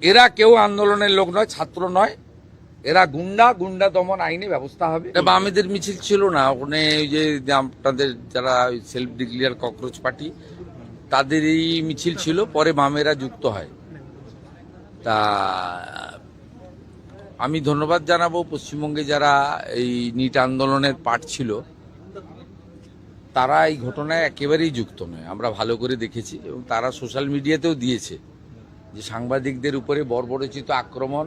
এরা কেউ আন্দোলনের লোক নয়, ছাত্র নয়, এরা গুন্ডা দমন আইনে ব্যবস্থা হবে। এটা বামেদের মিছিল ছিল না, ওখানে ওই যে আপনাদের যারা সেলফ ডিক্লেয়ার ককরোচ পার্টি তাদেরই মিছিল ছিল, পরে বামেরা যুক্ত হয়। তা আমি ধন্যবাদ জানাবো পশ্চিমবঙ্গে যারা এই নিট আন্দোলনের পার্ট ছিল, তারা এই ঘটনায় একেবারেই যুক্ত নয়, আমরা ভালো করে দেখেছি এবং তারা সোশ্যাল মিডিয়াতেও দিয়েছে যে সাংবাদিকদের উপরে বর্বরোচিত আক্রমণ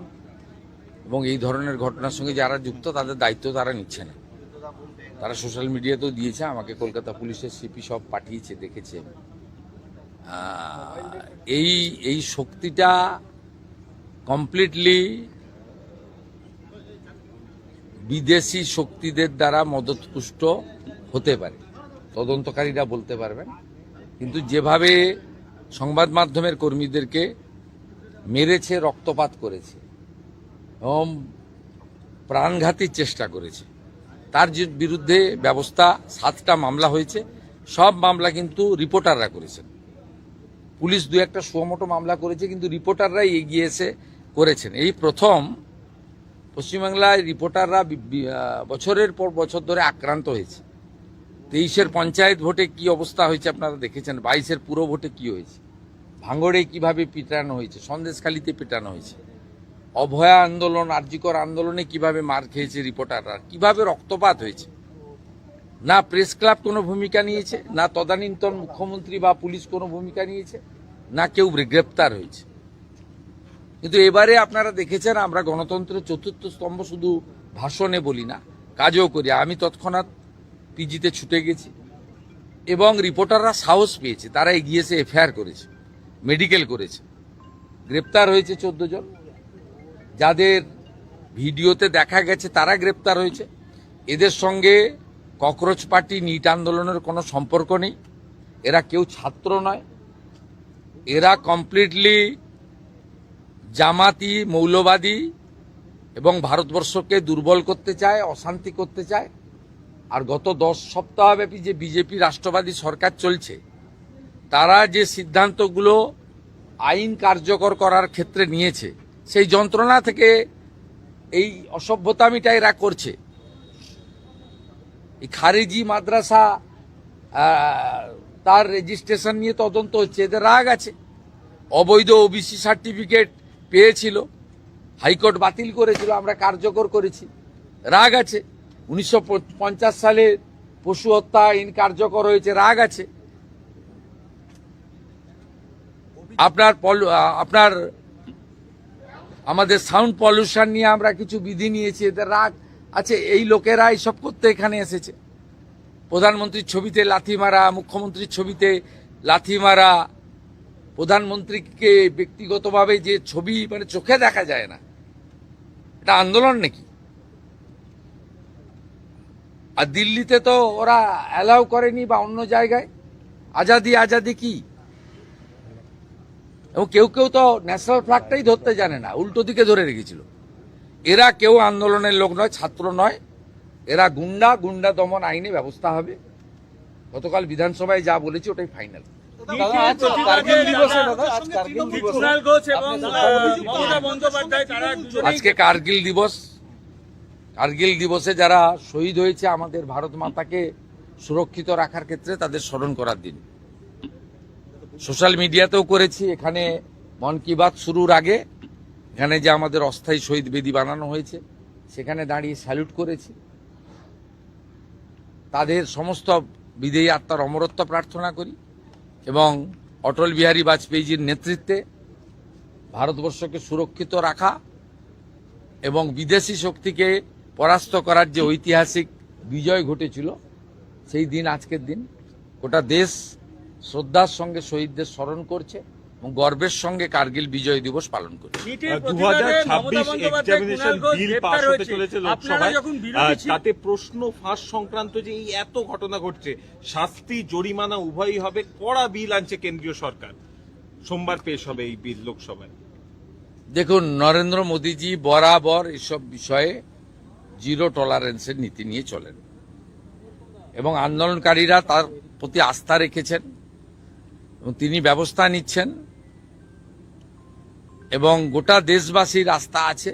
এবং এই ধরনের ঘটনার সঙ্গে যারা যুক্ত তাদের দায়িত্ব তারা নিচ্ছে না। তারা সোশ্যাল মিডিয়াতেও দিয়েছে, আমাকে কলকাতা পুলিশের সিপি সব পাঠিয়েছে, দেখেছি আমি। এই শক্তিটা কমপ্লিটলি বিদেশি শক্তিদের দ্বারা মদতপুষ্ট হতে পারে, তদন্তকারীরা বলতে পারবেন। কিন্তু যেভাবে সংবাদ মাধ্যমের কর্মীদেরকে মেরেছে, রক্তপাত করেছে এবং প্রাণঘাতীর চেষ্টা করেছে, তার বিরুদ্ধে ব্যবস্থা 7টা মামলা হয়েছে। সব মামলা কিন্তু রিপোর্টাররা করেছেন। পুলিশ 2-1টা সুমোটো মামলা করেছে, কিন্তু রিপোর্টাররাই এগিয়ে এসে করেছেন। এই প্রথম পশ্চিমবাংলায় রিপোর্টাররা বছরের পর বছর ধরে আক্রান্ত হয়েছে। 23-এর পঞ্চায়েত ভোটে কি অবস্থা হয়েছে আপনারা দেখেছেন, 22-এর পুরো ভোটে কি হয়েছে, ভাঙড়ে কিভাবে পিটানো হয়েছে, সন্দেশখালীতে পিটানো হয়েছে, অভয়া আন্দোলন, আরজিকর আন্দোলনে কিভাবে মার খেয়েছে রিপোর্টাররা, কিভাবে রক্তপাত হয়েছে। না প্রেস ক্লাব কোনো ভূমিকা নিয়েছে, না তদানীন্তন মুখ্যমন্ত্রী বা পুলিশ কোনো ভূমিকা নিয়েছে, না কেউ গ্রেপ্তার হয়েছে। কিন্তু এবারে আপনারা দেখেছেন, আমরা গণতন্ত্রের 4র্থ স্তম্ভ শুধু ভাষণে বলি না, কাজও করি। আমি তৎক্ষণাৎ পিজিতে ছুটে গেছি এবং রিপোর্টাররা সাহস পেয়েছে, তারা এগিয়ে এসে এফআইআর করেছে, মেডিকেল করেছে, গ্রেপ্তার হয়েছে 14 জন। যাদের ভিডিওতে দেখা গেছে তারা গ্রেপ্তার হয়েছে। এদের সঙ্গে ককরোচ পার্টি, নিট আন্দোলনের কোনো সম্পর্ক নেই। এরা কেউ ছাত্র নয়, এরা কমপ্লিটলি জামাতি, মৌলবাদী এবং ভারতবর্ষকে দুর্বল করতে চায়, অশান্তি করতে চায়। আর গত 10 সপ্তাহব্যাপী যে বিজেপি রাষ্ট্রবাদী সরকার চলছে, তারা যে সিদ্ধান্তগুলো আইন কার্যকর করার ক্ষেত্রে নিয়েছে, সেই যন্ত্রণা থেকে এই অসভ্যতামিটা এরা করছে। এই খারিজি মাদ্রাসা তার রেজিস্ট্রেশন নিয়ে তদন্ত হচ্ছে, এদের রাগ আছে। অবৈধ ওবিসি সার্টিফিকেট পেয়েছিল, হাইকোর্ট বাতিল করেছিল, আমরা কার্যকর করেছি, রাগ আছে। 1950 সালে পশু হত্যা আইন কার্যকর হয়েছে, রাগ আছে। আপনার আমাদের সাউন্ড পলিউশন নিয়ে আমরা কিছু বিধি নিয়েছি, এদের রাগ আছে। এই লোকেরা এইসব করতে এখানে এসেছে। প্রধানমন্ত্রীর ছবিতে লাথি মারা, মুখ্যমন্ত্রীর ছবিতে লাথি মারা, প্রধানমন্ত্রীকে ব্যক্তিগতভাবে যে ছবি মানে চোখে দেখা যায় না, এটা আন্দোলন নাকি? আর দিল্লিতে তো ওরা অ্যালাউ করেনি, বা অন্য জায়গায়। আজাদি কি? এবং কেউ তো ন্যাশনাল ফ্ল্যাগটাই ধরতে জানে না, উল্টো দিকে ধরে রেখেছিল। এরা কেউ আন্দোলনের লোক নয়, ছাত্র নয়, এরা গুন্ডা দমন আইনে ব্যবস্থা হবে। গতকাল বিধানসভায় যা বলেছি ওটাই ফাইনাল। আজকে কার্গিল দিবস। কার্গিল দিবসে যারা শহীদ হয়েছে আমাদের ভারত মাতাকে সুরক্ষিত রাখার ক্ষেত্রে, তাদের স্মরণ করার দিন। সোশ্যাল মিডিয়াতেও করেছি, এখানে মন কি বাত শুরুর আগে এখানে যে আমাদের অস্থায়ী শহীদ বেদি বানানো হয়েছে, সেখানে দাঁড়িয়ে স্যালুট করেছি। তাদের সমস্ত বিদেয়ী আত্মার অমরত্ব প্রার্থনা করি এবং অটল বিহারী বাজপেয়ীজির নেতৃত্বে ভারতবর্ষকে সুরক্ষিত রাখা এবং বিদেশি শক্তিকে পরাস্ত করার যে ঐতিহাসিক বিজয় ঘটেছিল, সেই দিন আজকের দিন। গোটা দেশ শ্রদ্ধার সঙ্গে শহীদদের স্মরণ করছে এবং গর্বের সঙ্গে কার্গিল বিজয় দিবস পালন করছে। 2026 এক্সামিনেশন বিল পাস হতে চলেছে লোকসভায়, তাতে প্রশ্ন ফাঁস সংক্রান্ত যে এই এত ঘটনা ঘটছে, শাস্তি জরিমানা উভয়ই হবে, কড়া বিল আনছে কেন্দ্রীয় সরকার। সোমবার পেশ হবে এই বিল লোকসভায়। দেখুন, নরেন্দ্র মোদীজি বরাবর এসব বিষয়ে জিরো টলারেন্সের নীতি নিয়ে চলেন এবং আন্দোলনকারীরা তার প্রতি আস্থা রেখেছেন এবং তিনি ব্যবস্থা নিচ্ছেন। এবং গোটা দেশবাসীর আস্থা আছে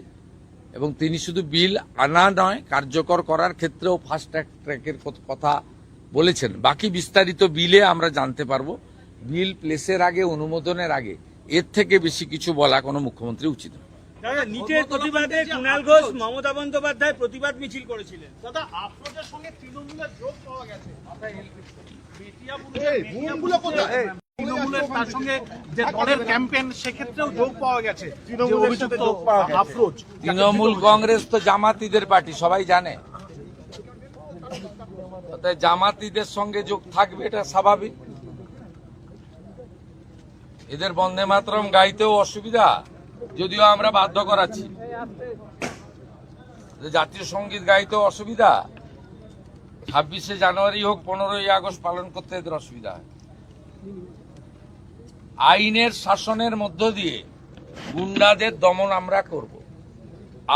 এবং তিনি শুধু বিল আনা নয় কার্যকর করার ক্ষেত্রেও ফাস্ট ট্র্যাকের কথা বলেছেন। বাকি বিস্তারিত বিলে আমরা জানতে পারবো। বিল প্লেসের আগে, অনুমোদনের আগে এর থেকে বেশি কিছু বলা কোনো মুখ্যমন্ত্রী উচিত নয়। দাদা, নিটের প্রতিবাদে কুণাল ঘোষ মমতা বন্দ্যোপাধ্যায় প্রতিবাদ মিছিল করেছিলেন। দাদা, আফরোজের সঙ্গে তৃণমূলের যোগ পাওয়া গেছে। তৃণমূলের তার সঙ্গে যে দলের ক্যাম্পেইন সেক্ষেত্রেও যোগ পাওয়া গেছে। তৃণমূলের সাথে যোগ পাওয়া গেছে। আফরোজ, তৃণমূল কংগ্রেস তো জামাতিদের পার্টি, সবাই জানে। তাই জামাতিদের সঙ্গে যোগ থাকবে, এটা স্বাভাবিক। এদের বন্দে মাতরম গাইতেও অসুবিধা, যদিও আমরা বাধ্য করাচ্ছি। জাতীয় সঙ্গীত গাইতেও অসুবিধা, 26শে জানুয়ারি হোক 15ই আগস্ট পালন করতে এদের অসুবিধা হয়। আইনের শাসনের মধ্য দিয়ে গুন্ডাদের দমন আমরা করব,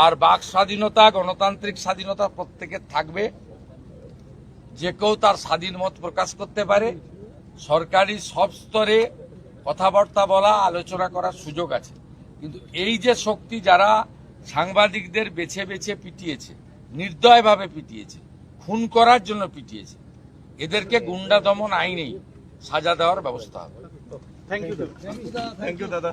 আর বাক স্বাধীনতা, গণতান্ত্রিক স্বাধীনতা প্রত্যেকের থাকবে। যে কেউ তার স্বাধীন মত প্রকাশ করতে পারে। সরকারি সব স্তরে কথাবার্তা বলা, আলোচনা করার সুযোগ আছে। কিন্তু এই যে শক্তি যারা সাংবাদিকদের বেছে বেছে পিটিয়েছে, নির্দয়ভাবে পিটিয়েছে, খুন করার জন্য পিটিয়েছে, এদেরকে গুন্ডা দমন আইনেই সাজা দেওয়ার ব্যবস্থা হবে। থ্যাংক ইউ দাদা।